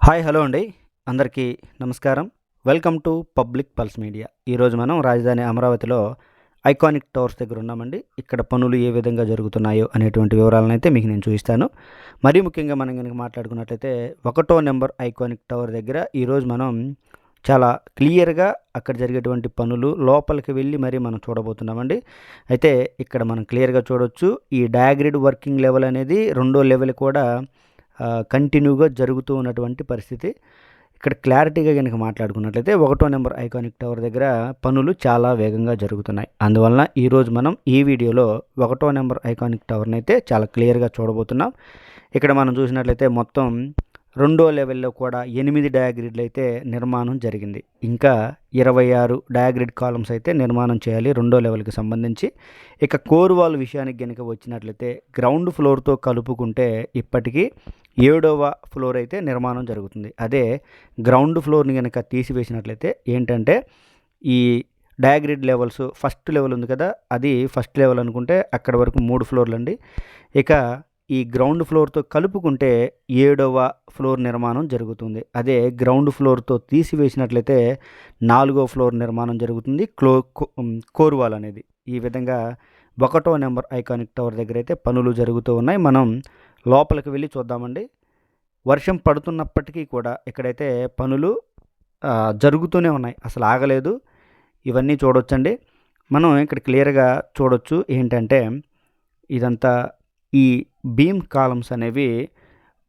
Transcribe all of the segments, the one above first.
Hi hello అండి. అందరికీ నమస్కారం. Welcome to public pulse media. ఈరోజు మనం రాజధాని అమరావతిలో ఐకానిక్ టవర్స్ దగ్గర ఉన్నామండి. ఇక్కడ పనులు ఏ విధంగా జరుగుతున్నాయో అనేటువంటి వివరాలను అయితే మీకు నేను చూపిస్తాను. మరీ ముఖ్యంగా మనం కనుక మాట్లాడుకున్నట్లయితే 1వ నెంబర్ ఐకానిక్ టవర్ దగ్గర ఈరోజు మనం చాలా క్లియర్గా అక్కడ జరిగేటువంటి పనులు లోపలికి వెళ్ళి మరీ మనం చూడబోతున్నామండి. అయితే ఇక్కడ మనం క్లియర్గా చూడొచ్చు ఈ డయాగ్రిడ్ వర్కింగ్ లెవెల్ అనేది 2వ లెవెల్ కూడా కంటిన్యూగా జరుగుతూ ఉన్నటువంటి పరిస్థితి. ఇక్కడ క్లారిటీగా కనుక మాట్లాడుకున్నట్లయితే 1వ నెంబర్ ఐకానిక్ టవర్ దగ్గర పనులు చాలా వేగంగా జరుగుతున్నాయి. అందువలన ఈరోజు మనం ఈ వీడియోలో 1వ నెంబర్ ఐకానిక్ టవర్ని అయితే చాలా క్లియర్గా చూడబోతున్నాం. ఇక్కడ మనం చూసినట్లయితే మొత్తం 2వ లెవెల్లో కూడా 8 డయాగ్రిడ్లు అయితే నిర్మాణం జరిగింది. ఇంకా 26 డయాగ్రిడ్ కాలమ్స్ అయితే నిర్మాణం చేయాలి 2వ లెవెల్కి సంబంధించి. ఇక కోర్ వాల్ విషయానికి కనుక వచ్చినట్లయితే గ్రౌండ్ ఫ్లోర్తో కలుపుకుంటే ఇప్పటికీ 7వ ఫ్లోర్ అయితే నిర్మాణం జరుగుతుంది. అదే గ్రౌండ్ ఫ్లోర్ని కనుక తీసివేసినట్లయితే ఏంటంటే ఈ డయాగ్రిడ్ లెవెల్స్ ఫస్ట్ లెవెల్ ఉంది కదా, అది ఫస్ట్ లెవెల్ అనుకుంటే అక్కడ వరకు 3 ఫ్లోర్లు అండి. ఇక ఈ గ్రౌండ్ ఫ్లోర్తో కలుపుకుంటే 7వ ఫ్లోర్ నిర్మాణం జరుగుతుంది. అదే గ్రౌండ్ ఫ్లోర్తో తీసివేసినట్లయితే 4వ ఫ్లోర్ నిర్మాణం జరుగుతుంది కోర్ వాల్ అనేది. ఈ విధంగా 1వ నెంబర్ ఐకానిక్ టవర్ దగ్గర అయితే పనులు జరుగుతూ ఉన్నాయి. మనం లోపలికి వెళ్ళి చూద్దామండి. వర్షం పడుతున్నప్పటికీ కూడా ఇక్కడైతే పనులు జరుగుతూనే ఉన్నాయి, అసలు ఆగలేదు. ఇవన్నీ చూడొచ్చండి. మనం ఇక్కడ క్లియర్గా చూడొచ్చు ఏంటంటే ఇదంతా ఈ బీమ్ కాలమ్స్ అనేవి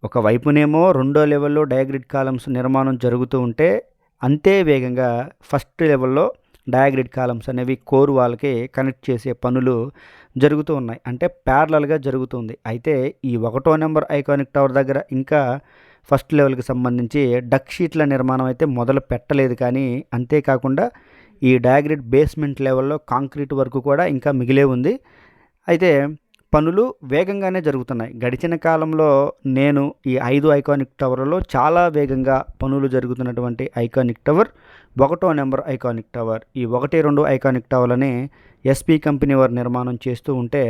ఒకవైపునేమో 2వ లెవెల్లో డయాగ్రిడ్ కాలమ్స్ నిర్మాణం జరుగుతూ ఉంటే అంతే వేగంగా ఫస్ట్ లెవెల్లో డయాగ్రిడ్ కాలమ్స్ అనేవి కోర్ వాల్కి కనెక్ట్ చేసే పనులు జరుగుతూ ఉన్నాయి. అంటే ప్యారలల్గా జరుగుతుంది. అయితే ఈ 1వ నెంబర్ ఐకానిక్ టవర్ దగ్గర ఇంకా ఫస్ట్ లెవెల్కి సంబంధించి డక్ షీట్ల నిర్మాణం అయితే మొదలు పెట్టలేదు. కానీ అంతేకాకుండా ఈ డయాగ్రిడ్ బేస్మెంట్ లెవెల్లో కాంక్రీట్ వర్క్ కూడా ఇంకా మిగిలే ఉంది. అయితే పనులు వేగంగానే జరుగుతున్నాయి. గడిచిన కాలంలో నేను ఈ 5 ఐకానిక్ టవర్లలో చాలా వేగంగా పనులు జరుగుతున్నటువంటి ఐకానిక్ టవర్ 1వ నెంబర్ ఐకానిక్ టవర్. ఈ 1, 2 ఐకానిక్ టవర్లని ఎస్పీ కంపెనీ వారు నిర్మాణం చేస్తూ ఉంటే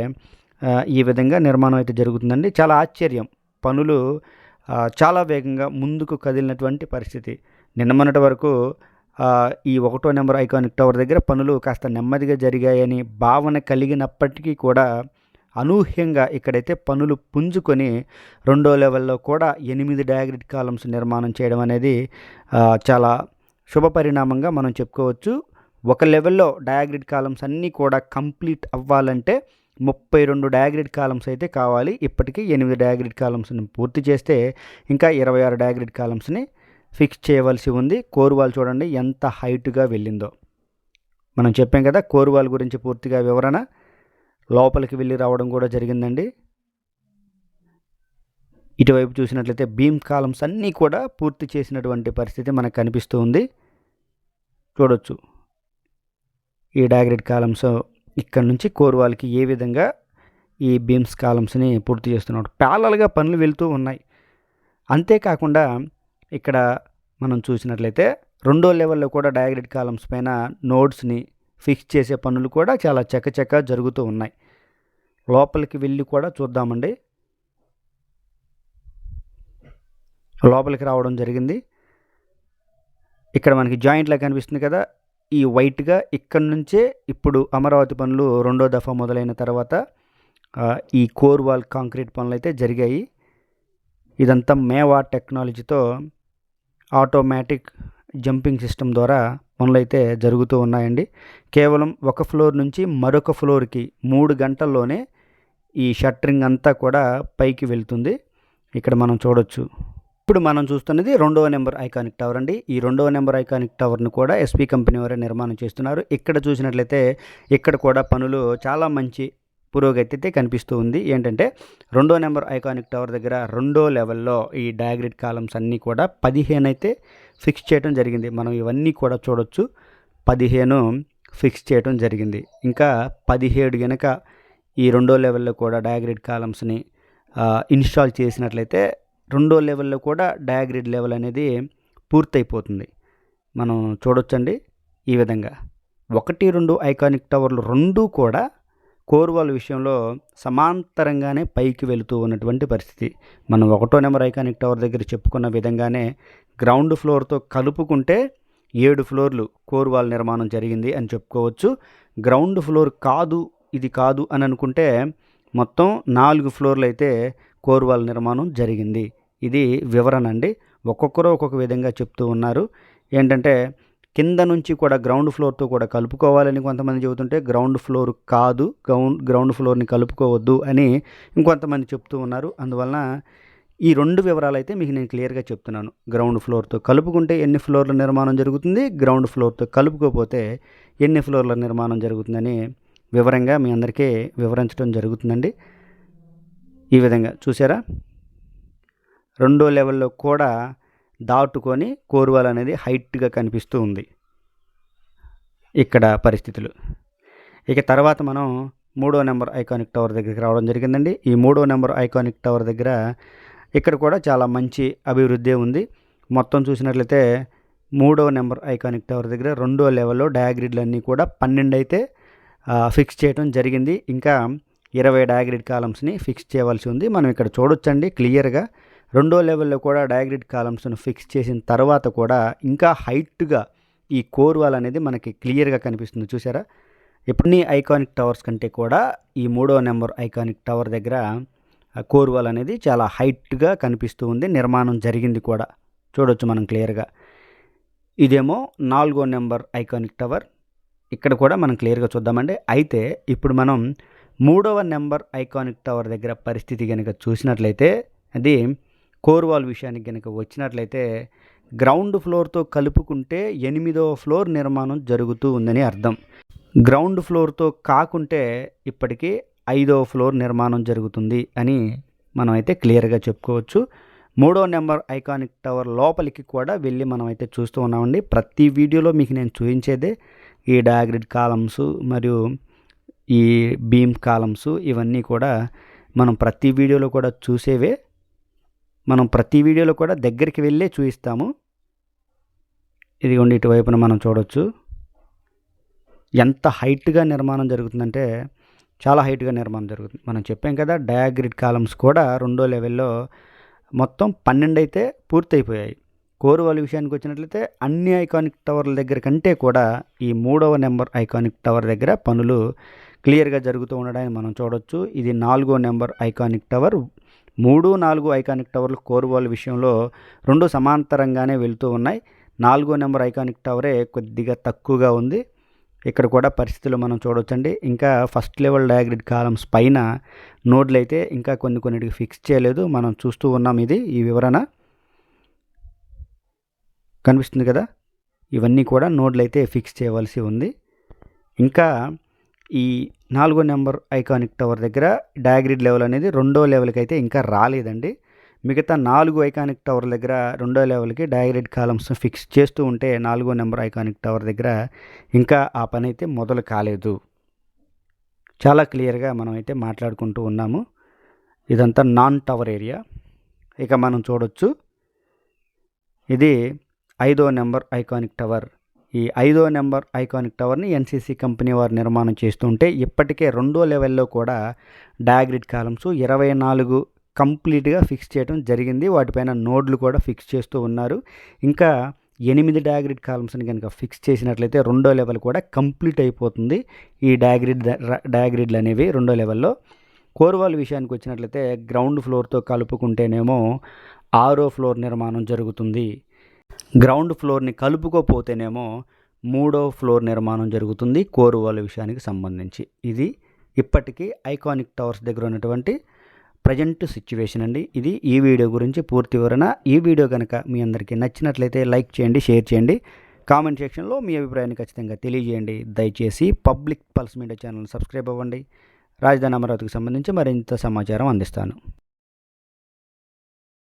ఈ విధంగా నిర్మాణం అయితే జరుగుతుందండి. చాలా ఆశ్చర్యం, పనులు చాలా వేగంగా ముందుకు కదిలినటువంటి పరిస్థితి. నిన్న మొన్నటి వరకు ఈ 1వ నెంబర్ ఐకానిక్ టవర్ దగ్గర పనులు కాస్త నెమ్మదిగా జరిగాయని భావన కలిగినప్పటికీ కూడా అనూహ్యంగా ఇక్కడైతే పనులు పుంజుకొని 2వ లెవెల్లో కూడా 8 డయాగ్రిడ్ కాలమ్స్ నిర్మాణం చేయడం అనేది చాలా శుభపరిణామంగా మనం చెప్పుకోవచ్చు. ఒక లెవెల్లో డయాగ్రిడ్ కాలమ్స్ అన్నీ కూడా కంప్లీట్ అవ్వాలంటే 32 డయాగ్రిడ్ కాలమ్స్ అయితే కావాలి. ఇప్పటికీ 8 డయాగ్రిడ్ కాలమ్స్ని పూర్తి చేస్తే ఇంకా 26 డయాగ్రిడ్ కాలమ్స్ని ఫిక్స్ చేయవలసి ఉంది. కోర్ వాల్ చూడండి ఎంత హైట్గా వెళ్ళిందో. మనం చెప్పాం కదా కోర్ వాల్ గురించి పూర్తిగా వివరణ. లోపలికి వెళ్ళి రావడం కూడా జరిగిందండి. ఇటువైపు చూసినట్లయితే బీమ్ కాలమ్స్ అన్నీ కూడా పూర్తి చేసినటువంటి పరిస్థితి మనకు కనిపిస్తూ ఉంది. చూడొచ్చు ఈ డయాగ్రిడ్ కాలమ్స్ ఇక్కడ నుంచి కోర్ వాల్కి ఏ విధంగా ఈ బీమ్స్ కాలమ్స్ని పూర్తి చేస్తున్నాడు. ప్యారలల్గా పనులు వెళ్తూ ఉన్నాయి. అంతేకాకుండా ఇక్కడ మనం చూసినట్లయితే 2వ లెవెల్లో కూడా డయాగ్రిడ్ కాలమ్స్ పైన నోడ్స్ని ఫిక్స్ చేసే పనులు కూడా చాలా చకచకా జరుగుతూ ఉన్నాయి. లోపలికి వెళ్ళి కూడా చూద్దామండి. లోపలికి రావడం జరిగింది. ఇక్కడ మనకి జాయింట్లా కనిపిస్తుంది కదా, ఈ వైట్గా ఇక్కడి నుంచే ఇప్పుడు అమరావతి పనులు 2వ దఫా మొదలైన తర్వాత ఈ కోర్ వాల్ కాంక్రీట్ పనులు అయితే జరిగాయి. ఇదంతా మేవా టెక్నాలజీతో ఆటోమేటిక్ జంపింగ్ సిస్టమ్ ద్వారా పనులు అయితే జరుగుతూ ఉన్నాయండి. కేవలం ఒక ఫ్లోర్ నుంచి మరొక ఫ్లోర్కి 3 గంటల్లోనే ఈ షట్టరింగ్ అంతా కూడా పైకి వెళ్తుంది. ఇక్కడ మనం చూడొచ్చు. ఇప్పుడు మనం చూస్తున్నది 2వ నెంబర్ ఐకానిక్ టవర్ అండి. ఈ 2వ నెంబర్ ఐకానిక్ టవర్ను కూడా ఎస్పీ కంపెనీ వారే నిర్మాణం చేస్తున్నారు. ఇక్కడ చూసినట్లయితే ఇక్కడ కూడా పనులు చాలా మంచి పురోగతి అయితే కనిపిస్తూ ఉంది. ఏంటంటే 2వ నెంబర్ ఐకానిక్ టవర్ దగ్గర 2వ లెవెల్లో ఈ డయాగ్రిడ్ కాలమ్స్ అన్నీ కూడా 15 అయితే ఫిక్స్ చేయడం జరిగింది. మనం ఇవన్నీ కూడా చూడొచ్చు. 15 ఫిక్స్ చేయడం జరిగింది. ఇంకా 17 కనుక ఈ 2వ లెవెల్లో కూడా డయాగ్రిడ్ కాలమ్స్ని ఇన్స్టాల్ చేసినట్లయితే 2వ లెవెల్లో కూడా డయాగ్రిడ్ లెవెల్ అనేది పూర్తయిపోతుంది. మనం చూడొచ్చండి. ఈ విధంగా 1, 2 ఐకానిక్ టవర్లు 2 కూడా కోర్ వాల్ విషయంలో సమాంతరంగానే పైకి వెళుతూ ఉన్నటువంటి పరిస్థితి. మనం 1వ నెంబర్ ఐకానిక్ టవర్ దగ్గర చెప్పుకున్న విధంగానే గ్రౌండ్ ఫ్లోర్తో కలుపుకుంటే 7 ఫ్లోర్లు కోర్ వాల్ నిర్మాణం జరిగింది అని చెప్పుకోవచ్చు. గ్రౌండ్ ఫ్లోర్ కాదు, ఇది కాదు అని అనుకుంటే మొత్తం 4 ఫ్లోర్లు అయితే కోర్ వాల్ నిర్మాణం జరిగింది. ఇది వివరణ అండి. ఒక్కొక్కరు ఒక్కొక్క విధంగా చెప్తూ ఉన్నారు. ఏంటంటే కింద నుంచి కూడా గ్రౌండ్ ఫ్లోర్తో కూడా కలుపుకోవాలని కొంతమంది చెబుతుంటే గ్రౌండ్ ఫ్లోర్ కాదు, గ్రౌండ్ ఫ్లోర్ని కలుపుకోవద్దు అని ఇంకొంతమంది చెప్తూ ఉన్నారు. అందువలన ఈ 2 వివరాలు అయితే మీకు నేను క్లియర్గా చెప్తున్నాను. గ్రౌండ్ ఫ్లోర్తో కలుపుకుంటే ఎన్ని ఫ్లోర్ల నిర్మాణం జరుగుతుంది, గ్రౌండ్ ఫ్లోర్తో కలుపుకోకపోతే ఎన్ని ఫ్లోర్ల నిర్మాణం జరుగుతుందని వివరంగా మీ అందరికీ వివరించడం జరుగుతుందండి. ఈ విధంగా చూసారా, 2వ లెవెల్లో కూడా దాటుకొని కోర్ వాల్ అనేది హైట్గా కనిపిస్తూ ఉంది ఇక్కడ పరిస్థితులు. ఇక తర్వాత మనం 3వ నెంబర్ ఐకానిక్ టవర్ దగ్గరికి రావడం జరిగిందండి. ఈ 3వ నెంబర్ ఐకానిక్ టవర్ దగ్గర ఇక్కడ కూడా చాలా మంచి అభివృద్ధి ఉంది. మొత్తం చూసినట్లయితే 3వ నెంబర్ ఐకానిక్ టవర్ దగ్గర 2వ లెవెల్లో డయాగ్రిడ్లు అన్నీ కూడా 12 అయితే ఫిక్స్ చేయడం జరిగింది. ఇంకా 20 డయాగ్రిడ్ కాలమ్స్ని ఫిక్స్ చేయవలసి ఉంది. మనం ఇక్కడ చూడొచ్చండి క్లియర్గా 2వ లెవెల్లో కూడా డయాగ్రిడ్ కాలమ్స్ను ఫిక్స్ చేసిన తర్వాత కూడా ఇంకా హైట్గా ఈ కోర్ వాల్ అనేది మనకి క్లియర్గా కనిపిస్తుంది. చూసారా, ఎప్పుడు ఐకానిక్ టవర్స్ కంటే కూడా ఈ 3వ నెంబర్ ఐకానిక్ టవర్ దగ్గర కోర్ వాల్ అనేది చాలా హైట్గా కనిపిస్తూ ఉంది. నిర్మాణం జరిగింది కూడా చూడొచ్చు మనం క్లియర్గా. ఇదేమో 4వ నెంబర్ ఐకానిక్ టవర్. ఇక్కడ కూడా మనం క్లియర్గా చూద్దామండి. అయితే ఇప్పుడు మనం 3వ నెంబర్ ఐకానిక్ టవర్ దగ్గర పరిస్థితి కనుక చూసినట్లయితే అది కోర్ వాల్ విషయానికి కనుక వచ్చినట్లయితే గ్రౌండ్ ఫ్లోర్తో కలుపుకుంటే 8వ ఫ్లోర్ నిర్మాణం జరుగుతూ ఉందని అర్థం. గ్రౌండ్ ఫ్లోర్తో కాకుంటే ఇప్పటికీ 5వ ఫ్లోర్ నిర్మాణం జరుగుతుంది అని మనం అయితే క్లియర్గా చెప్పుకోవచ్చు. 3వ నెంబర్ ఐకానిక్ టవర్ లోపలికి కూడా వెళ్ళి మనం అయితే చూస్తూ ఉన్నామండి. ప్రతి వీడియోలో మీకు నేను చూపించేదే ఈ డయాగ్రిడ్ కాలమ్స్ మరియు ఈ బీమ్ కాలమ్స్ ఇవన్నీ కూడా మనం ప్రతి వీడియోలో కూడా చూసేవే. మనం ప్రతి వీడియోలో కూడా దగ్గరికి వెళ్ళే చూపిస్తాము. ఇదిగోండి, ఇటువైపున మనం చూడవచ్చు ఎంత హైట్గా నిర్మాణం జరుగుతుందంటే చాలా హైట్గా నిర్మాణం జరుగుతుంది. మనం చెప్పాం కదా, డయాగ్రిడ్ కాలమ్స్ కూడా 2వ లెవెల్లో మొత్తం 12 అయితే పూర్తయిపోయాయి. కోర్ వాల్ విషయానికి వచ్చినట్లయితే అన్ని ఐకానిక్ టవర్ల దగ్గర కంటే కూడా ఈ 3వ నెంబర్ ఐకానిక్ టవర్ దగ్గర పనులు క్లియర్గా జరుగుతూ ఉండడాన్ని మనం చూడవచ్చు. ఇది 4వ నెంబర్ ఐకానిక్ టవర్. 3, 4 ఐకానిక్ టవర్లు కోర్ వాల్ విషయంలో 2 సమాంతరంగానే వెళ్తూ ఉన్నాయి. 4వ నెంబర్ ఐకానిక్ టవరే కొద్దిగా తక్కువగా ఉంది. ఇక్కడ కూడా పరిస్థితులు మనం చూడవచ్చండి. ఇంకా ఫస్ట్ లెవెల్ డయాగ్రిడ్ కాలమ్స్ పైన నోడ్లు అయితే ఇంకా కొన్నిటికి ఫిక్స్ చేయలేదు. మనం చూస్తూ ఉన్నాం. ఈ వివరణ కనిపిస్తుంది కదా, ఇవన్నీ కూడా నోడ్లు అయితే ఫిక్స్ చేయవలసి ఉంది. ఇంకా ఈ 4వ నెంబర్ ఐకానిక్ టవర్ దగ్గర డయాగ్రిడ్ లెవెల్ అనేది 2వ లెవెల్కి అయితే ఇంకా రాలేదండి. మిగతా 4 ఐకానిక్ టవర్ దగ్గర 2వ లెవెల్కి డయాగ్రిడ్ కాలమ్స్ ఫిక్స్ చేస్తూ ఉంటే 4వ నెంబర్ ఐకానిక్ టవర్ దగ్గర ఇంకా ఆ పని అయితే మొదలు కాలేదు. చాలా క్లియర్గా మనం అయితే మాట్లాడుకుంటూ ఉన్నాము. ఇదంతా నాన్ టవర్ ఏరియా. ఇక మనం చూడొచ్చు, ఇది 5వ నెంబర్ ఐకానిక్ టవర్. ఈ 5వ నెంబర్ ఐకానిక్ టవర్ని ఎన్సీసీ కంపెనీ వారు నిర్మాణం చేస్తుంటే ఇప్పటికే 2వ లెవెల్లో కూడా డయాగ్రిడ్ కాలమ్స్ 24 కంప్లీట్గా ఫిక్స్ చేయడం జరిగింది. వాటిపైన నోడ్లు కూడా ఫిక్స్ చేస్తూ ఉన్నారు. ఇంకా 8 డయాగ్రిడ్ కాలమ్స్ని కనుక ఫిక్స్ చేసినట్లయితే 2వ లెవెల్ కూడా కంప్లీట్ అయిపోతుంది. ఈ డయాగ్రిడ్లు అనేవి 2వ లెవెల్లో. కోర్ వాల్ విషయానికి వచ్చినట్లయితే గ్రౌండ్ ఫ్లోర్తో కలుపుకుంటేనేమో 6వ ఫ్లోర్ నిర్మాణం జరుగుతుంది. గ్రౌండ్ ఫ్లోర్ని కలుపుకోపోతేనేమో 3వ ఫ్లోర్ నిర్మాణం జరుగుతుంది కోర్ వాల్ విషయానికి సంబంధించి. ఇది ఇప్పటికీ ఐకానిక్ టవర్స్ దగ్గర ఉన్నటువంటి ప్రజెంట్ సిచ్యువేషన్ అండి. ఇది ఈ వీడియో గురించి పూర్తి వివరణ. ఈ వీడియో కనుక మీ అందరికీ నచ్చినట్లయితే లైక్ చేయండి, షేర్ చేయండి, కామెంట్ సెక్షన్లో మీ అభిప్రాయాన్ని ఖచ్చితంగా తెలియజేయండి. దయచేసి పబ్లిక్ పల్స్ మీడియా ఛానల్ని సబ్స్క్రైబ్ అవ్వండి. రాజధాని అమరావతికి సంబంధించి మరింత సమాచారం అందిస్తాను.